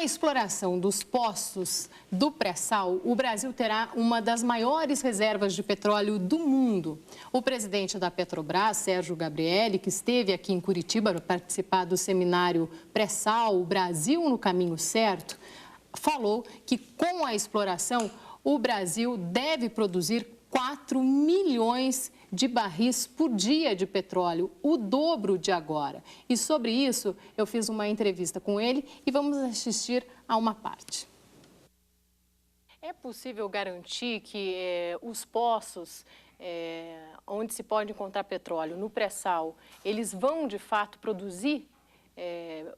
a exploração dos poços do pré-sal, o Brasil terá uma das maiores reservas de petróleo do mundo. O presidente da Petrobras, Sérgio Gabrielli, que esteve aqui em Curitiba para participar do seminário Pré-sal, o Brasil no caminho certo, falou que com a exploração o Brasil deve produzir 4 milhões de barris por dia de petróleo, o dobro de agora. E sobre isso, eu fiz uma entrevista com ele e vamos assistir a uma parte. É possível garantir que os poços onde se pode encontrar petróleo, no pré-sal, eles vão, de fato, produzir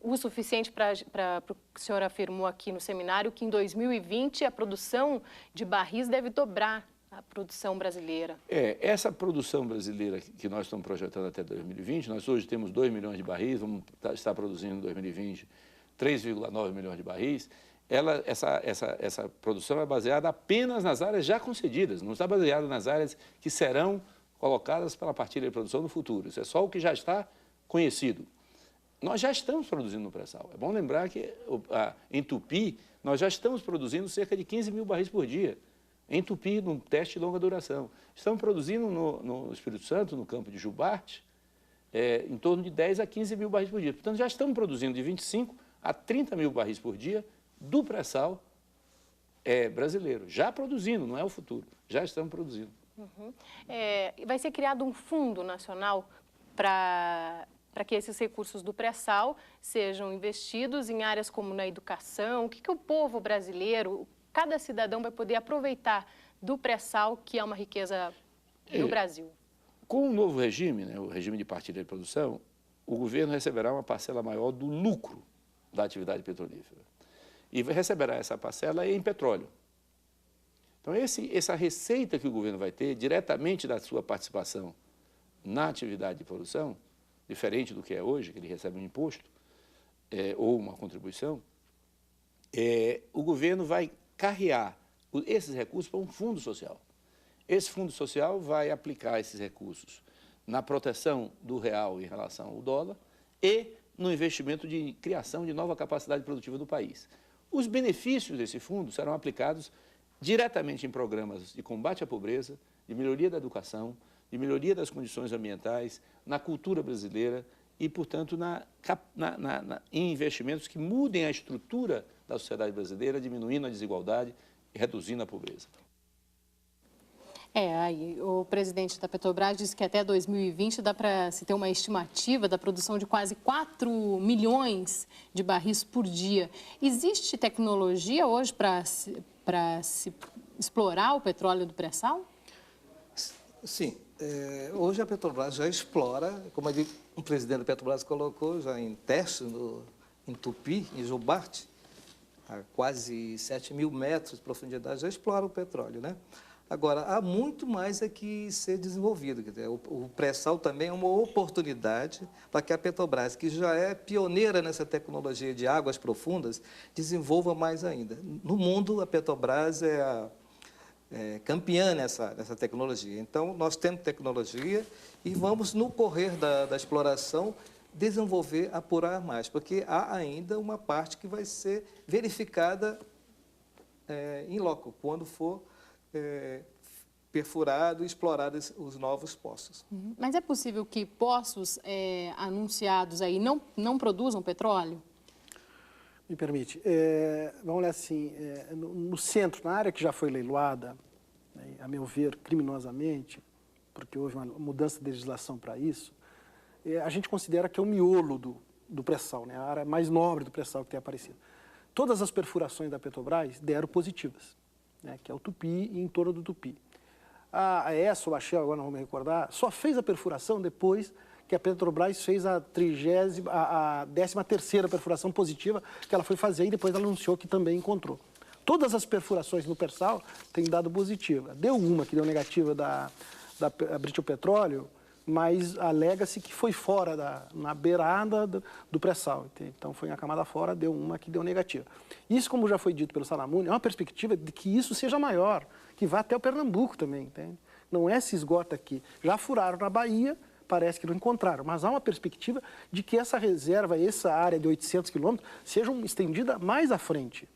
o suficiente para o que o senhor afirmou aqui no seminário, que em 2020 a produção de barris deve dobrar a produção brasileira? Essa produção brasileira que nós estamos projetando até 2020, nós hoje temos 2 milhões de barris, vamos estar produzindo em 2020 3,9 milhões de barris. Essa produção é baseada apenas nas áreas já concedidas, não está baseada nas áreas que serão colocadas pela partilha de produção no futuro. Isso é só o que já está conhecido. Nós já estamos produzindo no pré-sal. É bom lembrar que em Tupi, nós já estamos produzindo cerca de 15 mil barris por dia. Em Tupi, num teste de longa duração. Estamos produzindo no Espírito Santo, no campo de Jubarte, em torno de 10 a 15 mil barris por dia. Portanto, já estamos produzindo de 25 a 30 mil barris por dia do pré-sal brasileiro. Já produzindo, não é o futuro, já estamos produzindo. Uhum. Vai ser criado um fundo nacional para que esses recursos do pré-sal sejam investidos em áreas como na educação. O que o povo brasileiro, cada cidadão vai poder aproveitar do pré-sal, que é uma riqueza do Brasil? Com o novo regime, o regime de partilha de produção, o governo receberá uma parcela maior do lucro da atividade petrolífera. E receberá essa parcela em petróleo. Então, essa receita que o governo vai ter, diretamente da sua participação na atividade de produção, diferente do que é hoje, que ele recebe um imposto ou uma contribuição, o governo vai carrear esses recursos para um fundo social. Esse fundo social vai aplicar esses recursos na proteção do real em relação ao dólar e no investimento de criação de nova capacidade produtiva do país. Os benefícios desse fundo serão aplicados diretamente em programas de combate à pobreza, de melhoria da educação, de melhoria das condições ambientais, na cultura brasileira e, portanto, em investimentos que mudem a estrutura da sociedade brasileira, diminuindo a desigualdade e reduzindo a pobreza. Aí o presidente da Petrobras disse que até 2020 dá para se ter uma estimativa da produção de quase 4 milhões de barris por dia. Existe tecnologia hoje para se explorar o petróleo do pré-sal? Sim. Hoje a Petrobras já explora, como o presidente da Petrobras colocou, já em teste em Tupi, em Jubarte, a quase 7 mil metros de profundidade, já explora o petróleo, né? Agora, há muito mais que ser desenvolvido. Quer dizer, o pré-sal também é uma oportunidade para que a Petrobras, que já é pioneira nessa tecnologia de águas profundas, desenvolva mais ainda. No mundo, a Petrobras é campeã nessa tecnologia. Então, nós temos tecnologia e vamos, no correr da exploração, desenvolver, apurar mais, porque há ainda uma parte que vai ser verificada em loco, quando for perfurado e explorado os novos poços. Mas é possível que poços anunciados aí não produzam petróleo? Me permite. Vamos olhar assim, no centro, na área que já foi leiloada, a meu ver, criminosamente, porque houve uma mudança de legislação para isso, a gente considera que é o miolo do pré-sal, a área mais nobre do pré-sal que tem aparecido. Todas as perfurações da Petrobras deram positivas, que é o Tupi e em torno do Tupi. A ESSO, ou a Shell, agora não vou me recordar, só fez a perfuração depois que a Petrobras fez a 13ª perfuração positiva que ela foi fazer e depois ela anunciou que também encontrou. Todas as perfurações no pré-sal têm dado positiva. Deu uma que deu negativa da British Petroleum, mas alega-se que foi fora, na beirada do pré-sal. Então, foi na camada fora, deu uma que deu negativa. Isso, como já foi dito pelo Salamone, é uma perspectiva de que isso seja maior, que vá até o Pernambuco também, entende? Não se esgota aqui. Já furaram na Bahia, parece que não encontraram, mas há uma perspectiva de que essa reserva, essa área de 800 quilômetros, seja estendida mais à frente.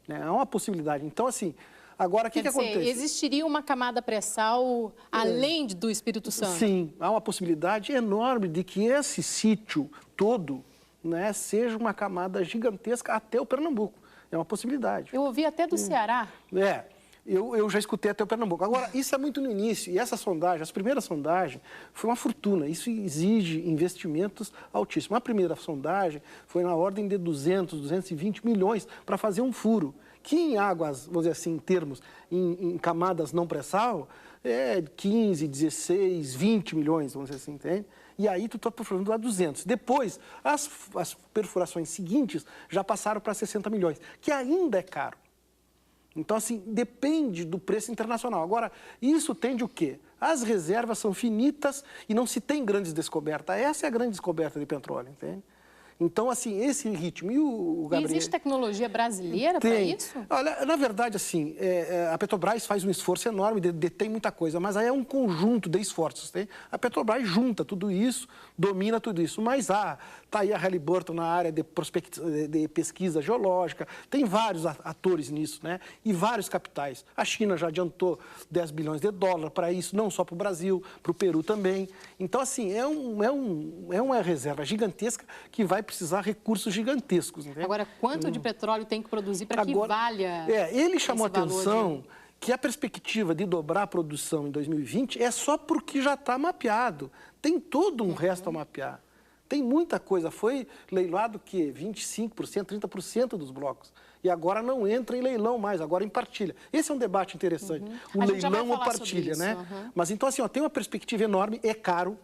Né? Há uma possibilidade. Então, assim, agora o que acontece? Existiria uma camada pré-sal além do Espírito Santo? Sim, há uma possibilidade enorme de que esse sítio todo, né, seja uma camada gigantesca até o Pernambuco. É uma possibilidade. Eu ouvi até do Ceará. Eu já escutei até o Pernambuco. Agora, isso é muito no início, e essa sondagem, as primeiras sondagens, foi uma fortuna. Isso exige investimentos altíssimos. A primeira sondagem foi na ordem de 200, 220 milhões para fazer um furo, que em águas, vamos dizer assim, em termos, em camadas não pré-sal, é 15, 16, 20 milhões, vamos dizer assim, entende? E aí tu está perfurando a 200. Depois, as perfurações seguintes já passaram para 60 milhões, que ainda é caro. Então, assim, depende do preço internacional. Agora, isso tende o quê? As reservas são finitas e não se tem grandes descobertas. Essa é a grande descoberta de petróleo, entende? Então, assim, esse ritmo e o Gabriel... E existe tecnologia brasileira para isso? Olha, na verdade, assim, a Petrobras faz um esforço enorme, detém muita coisa, mas aí é um conjunto de esforços. Tem? A Petrobras junta tudo isso, domina tudo isso, mas está aí a Halliburton na área de pesquisa geológica, tem vários atores nisso, né? E vários capitais. A China já adiantou 10 bilhões de dólares para isso, não só para o Brasil, para o Peru também. Então, assim, é uma reserva gigantesca que vai precisar recursos gigantescos. Entende? Agora, quanto de petróleo tem que produzir para que valha ele chamou a atenção que a perspectiva de dobrar a produção em 2020 é só porque já está mapeado. Tem todo um resto a mapear. Tem muita coisa. Foi leiloado o quê? 25%, 30% dos blocos. E agora não entra em leilão mais, agora em partilha. Esse é um debate interessante. O leilão ou partilha, né? Mas então, assim, tem uma perspectiva enorme, é caro.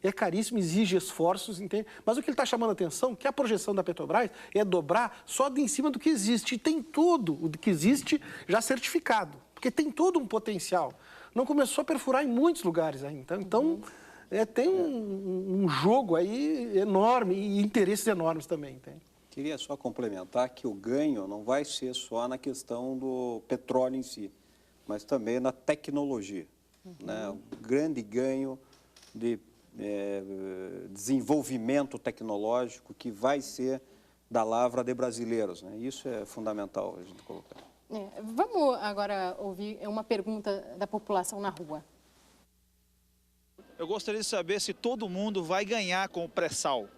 É caríssimo, exige esforços, entende? Mas o que ele está chamando a atenção é que a projeção da Petrobras é dobrar só de em cima do que existe. E tem todo o que existe já certificado, porque tem todo um potencial. Não começou a perfurar em muitos lugares ainda. Então, tem um jogo aí enorme e interesses enormes também, entende? Queria só complementar que o ganho não vai ser só na questão do petróleo em si, mas também na tecnologia. Né? O grande ganho de desenvolvimento tecnológico que vai ser da lavra de brasileiros. Né? Isso é fundamental a gente colocar. Vamos agora ouvir uma pergunta da população na rua. Eu gostaria de saber se todo mundo vai ganhar com o pré-sal.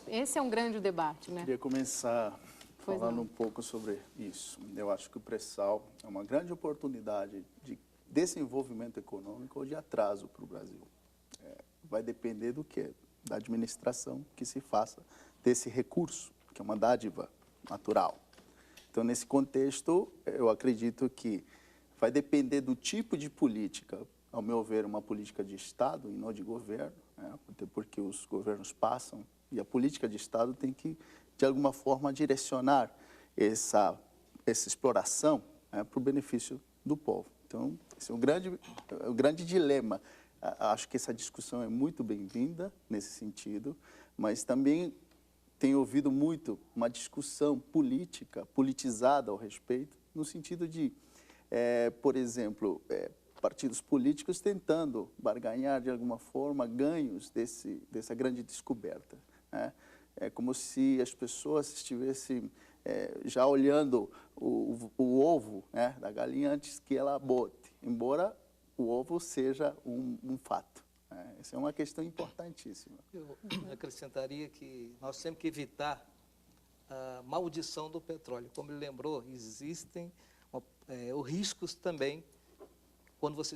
Esse é um grande debate, né? Queria começar falando um pouco sobre isso. Eu acho que o pré-sal é uma grande oportunidade de desenvolvimento econômico ou de atraso para o Brasil. Vai depender do quê? Da administração que se faça desse recurso, que é uma dádiva natural. Então, nesse contexto, eu acredito que vai depender do tipo de política, ao meu ver, uma política de Estado e não de governo, né? Até porque os governos passam e a política de Estado tem que, de alguma forma, direcionar essa exploração, né, para o benefício do povo. Então, esse é o grande dilema. Acho que essa discussão é muito bem-vinda nesse sentido, mas também tenho ouvido muito uma discussão política, politizada ao respeito, no sentido de, por exemplo, partidos políticos tentando barganhar de alguma forma ganhos dessa grande descoberta. Né? É como se as pessoas estivessem já olhando o ovo, né, da galinha antes que ela bote, embora o ovo seja um fato. Essa é uma questão importantíssima. Eu acrescentaria que nós temos que evitar a maldição do petróleo. Como ele lembrou, existem os riscos também quando você